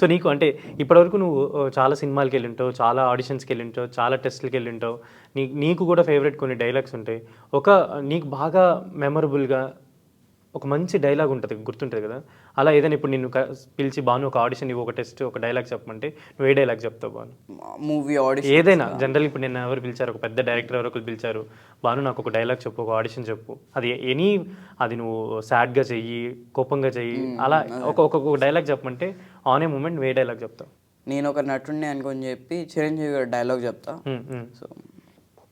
So నీకు అంటే ఇప్పటివరకు నువ్వు చాలా సినిమాలకెళ్ళుంటావు, చాలా ఆడిషన్స్‌కెళ్ళుంటావు, చాలా టెస్ట్‌లకెళ్ళుంటావు. నీకు కూడా ఫేవరెట్ కొన్ని డైలాగ్స్ ఉంటాయి. ఒక నీకు బాగా మెమరబుల్‌గా ఒక మంచి డైలాగ్ ఉంటది. గుర్తుంటది కదా! అలా ఏదైనా ఇప్పుడు నిన్ను పిలిచి భాను ఒక ఆడిషన్ ఇవ్వు, ఒక టెస్ట్, ఒక డైలాగ్ చెప్పమంటే నువ్వు ఏ డైలాగ్ చెప్తావు భాను? మూవీ ఏదైనా ఆడిషన్స్‌కా? జనరల్‌గా ఇప్పుడు నిన్ను ఎవరు పిలిచారు? ఒక పెద్ద డైరెక్టర్ ఎవరో ఒకళ్ళు పిలిచారు. భాను నాకు ఒక డైలాగ్ చెప్పు, ఒక ఆడిషన్ చెప్పు. అది అది నువ్వు సాడ్‌గా చెయ్యి, కోపంగా చెయ్యి. అలా అదే. ఒక డైలాగ్ చెప్పమంటే ఆన్ ఏ మూమెంట్ నువ్వు ఏ డైలాగ్ చెప్తావు? నేనొక నటుడిని అనుకోని చెప్పి చిరంజీవి గారి డైలాగ్ చెప్తా. హ్మ్. హ్మ్. సో,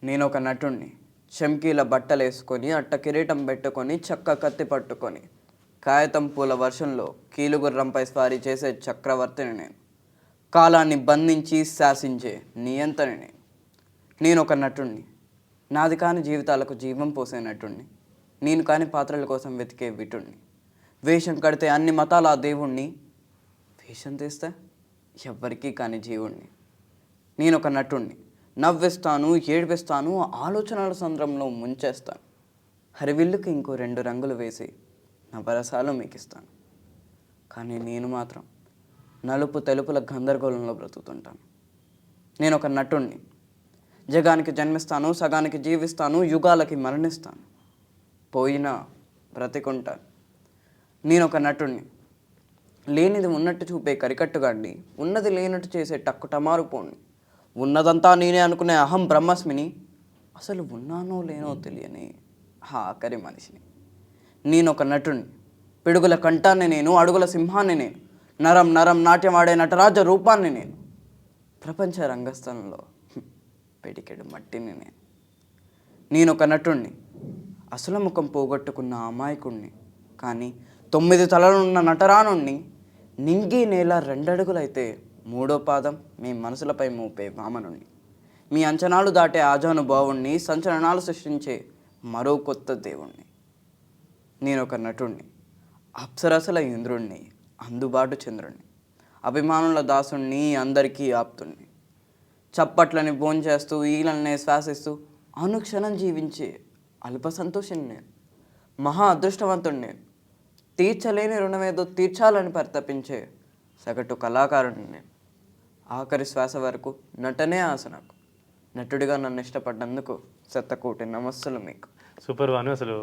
నేనొక నటుడిని, చమ్కీల బట్టలేసుకొని, అట్ట కిరీటం పెట్టుకొని, చక్క కత్తి పట్టుకొని, కాగితం పూల వర్షంలో కీలుగుర్రంపై స్వారీ చేసే చక్రవర్తిని నేను. కాలాన్ని బంధించి శాసించే నియంతని నేను. నేనొక నటుడిని, నాది కాని జీవితాలకు జీవం పోసే నటుడిని, నేను కాని పాత్రల కోసం వెతికే విటుడిని. వేషం కడితే అన్ని మతాల ఆ దేవుణ్ణి, వేషం తీస్తే ఎవ్వరికీ కాని జీవుణ్ణి. నేనొక నటుణ్ణి, నవ్విస్తాను, ఏడిపిస్తాను, ఆలోచనల సంద్రంలో ముంచేస్తాను. హరివిల్లుకి ఇంకో 2 రంగులు వేసి నవరసాలు మీకిస్తాను. కానీ నేను మాత్రం నలుపు తెలుపుల గందరగోళంలో బ్రతుకుతుంటాను. నేనొక నటుణ్ణి, జగానికి జన్మిస్తాను, సగానికి జీవిస్తాను, యుగాలకి మరణిస్తాను, పోయినా బ్రతికుంటాను. నేనొక నటుణ్ణి, లేనిది ఉన్నట్టు చూపే కరికట్టుగాడిని, ఉన్నది లేనట్టు చేసే టక్కుటమారు పోణ్ణి, ఉన్నదంతా నేనే అనుకునే అహం బ్రహ్మస్మిని, అసలు ఉన్నానో లేనో తెలియని ఆఖరి మనిషిని. నేనొక నటుణ్ణి, పిడుగుల కంఠాన్ని నేను, అడుగుల సింహాన్ని నేను, నరం నరం నాట్యం ఆడే నటరాజ రూపాన్ని నేను, ప్రపంచ రంగస్థలంలో పిడికెడు మట్టిని నేను. నేనొక నటుణ్ణి, అసలు ముఖం పోగొట్టుకున్న అమాయకుణ్ణి, కానీ 9 తలలున్న నటరానుణ్ణి, నింగి నేల 2 అడుగులైతే 3వ పాదం మీ మనసులపై మోపే వామనుణ్ణి, మీ అంచనాలు దాటే ఆజానుభావుణ్ణి, సంచలనాలు సృష్టించే మరో కొత్త దేవుణ్ణి. నేనొక నటుణ్ణి, అప్సరసల ఇంద్రుణ్ణి, అందుబాటు చంద్రుణ్ణి, అభిమానుల దాసుణ్ణి, అందరికీ ఆప్తుణ్ణి, చప్పట్లని భోంచేస్తూ ఈలనే శ్వాసిస్తూ అనుక్షణం జీవించే అల్ప సంతోషిని నేను. మహా అదృష్టవంతుణ్ణి నేను, తీర్చలేని రుణమేదో తీర్చాలని పరితపించే సగటు కళాకారుడిని నేను. ఆఖరి శ్వాస వరకు నటనే ఆశ నాకు. నటుడిగా నన్ను ఇష్టపడ్డందుకు శతకోటి నమస్సులు మీకు. సూపర్ భాను. అసలు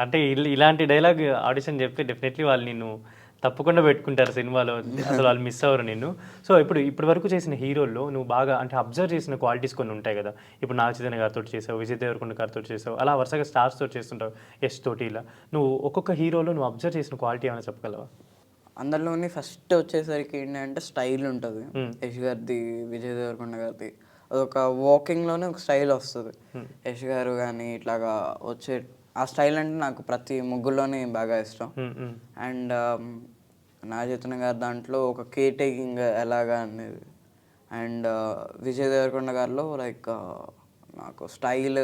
అంటే ఇలాంటి డైలాగ్ ఆడిషన్ చెప్తే డెఫినెట్లీ వాళ్ళు నిన్ను తప్పకుండా పెట్టుకుంటారు సినిమాలో. అసలు వాళ్ళు మిస్ అవ్వరు నిన్ను. సో ఇప్పటి వరకు చేసిన హీరోల్లో నువ్వు బాగా అంటే అబ్జర్వ్ చేసిన క్వాలిటీస్ కొన్ని ఉంటాయి కదా! ఇప్పుడు నాగ చైతన్య గారితో చేసావు, విజయ్ దేవరకొండ గారితో చేసావు, అలా వరుసగా స్టార్స్‌తో చేస్తుంటావు, యష్ తోటి ఇలా. నువ్వు ఒక్కొక్క హీరోలో నువ్వు అబ్జర్వ్ చేసిన క్వాలిటీ ఏమైనా చెప్పగలవా? అందులోని ఫస్ట్ వచ్చేసరికి ఏంటంటే స్టైల్ ఉంటుంది. హ్మ్. యష్ గారిది, విజయ్ దేవరకొండ గారిది అదొక వాకింగ్‌లోనే ఒక స్టైల్ వస్తుంది. యష్ గారు కానీ ఇట్లాగా వచ్చే ఆ స్టైల్ అంటే నాకు ప్రతి ముగ్గురులోని బాగా ఇష్టం. హ్మ్. హ్మ్. అండ్ నాగ చైతన్య గారి దాంట్లో ఒక కేర్ టేకింగ్ ఎలాగా అనేది, అండ్ విజయ్ దేవరకొండ గారిలో లైక్ నాకు స్టైల్,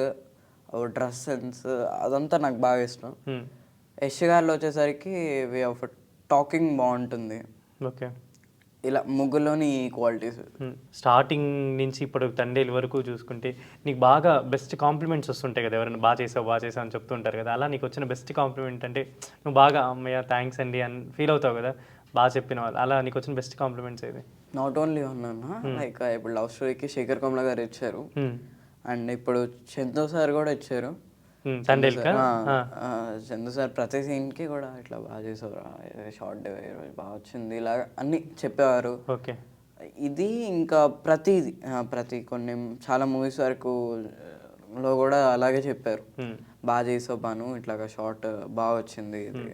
డ్రెస్ సెన్స్ అదంతా నాకు బాగా ఇష్టం. హ్మ్. యష్ గారిలో వచ్చేసరికి వే ఆఫ్ టాకింగ్ బాగుంటుంది. ఓకే. ఇలా ముగ్గురులోని ఈ క్వాలిటీస్. స్టార్టింగ్ నుంచి ఇప్పుడు తండేలు వరకు చూసుకుంటే నీకు బాగా బెస్ట్ కాంప్లిమెంట్స్ వస్తుంటాయి కదా! ఎవరైనా బాగా చేసావు అని చెప్తుంటారు కదా! అలా నీకు వచ్చిన బెస్ట్ కాంప్లిమెంట్ అంటే నువ్వు బాగా అమ్మయ్య థ్యాంక్స్ అండి అని ఫీల్ అవుతావు కదా! బాగా చెప్పిన వాళ్ళు. అలా నీకు వచ్చిన బెస్ట్ కాంప్లిమెంట్స్ ఏది? నాట్ ఓన్లీ అన్న లైక్ ఇప్పుడు లవ్ స్టోరీకి శేఖర్ కమల గారు ఇచ్చారు, అండ్ ఇప్పుడు చందు సార్ కూడా ఇచ్చారు. తండేల్కా? చందు సార్ ప్రతి సీన్కి కూడా ఇట్లా బాగా చేసారు, షార్ట్ ఈరోజు బాగా వచ్చింది, ఇలాగ అన్నీ చెప్పేవారు. ఓకే. ఇది ఇంకా ప్రతి కొన్ని చాలా మూవీస్ వరకు లో కూడా అలాగే చెప్పారు, బాగా చేసావు బాను, ఇట్లాగా షార్ట్ బాగా వచ్చింది ఇది.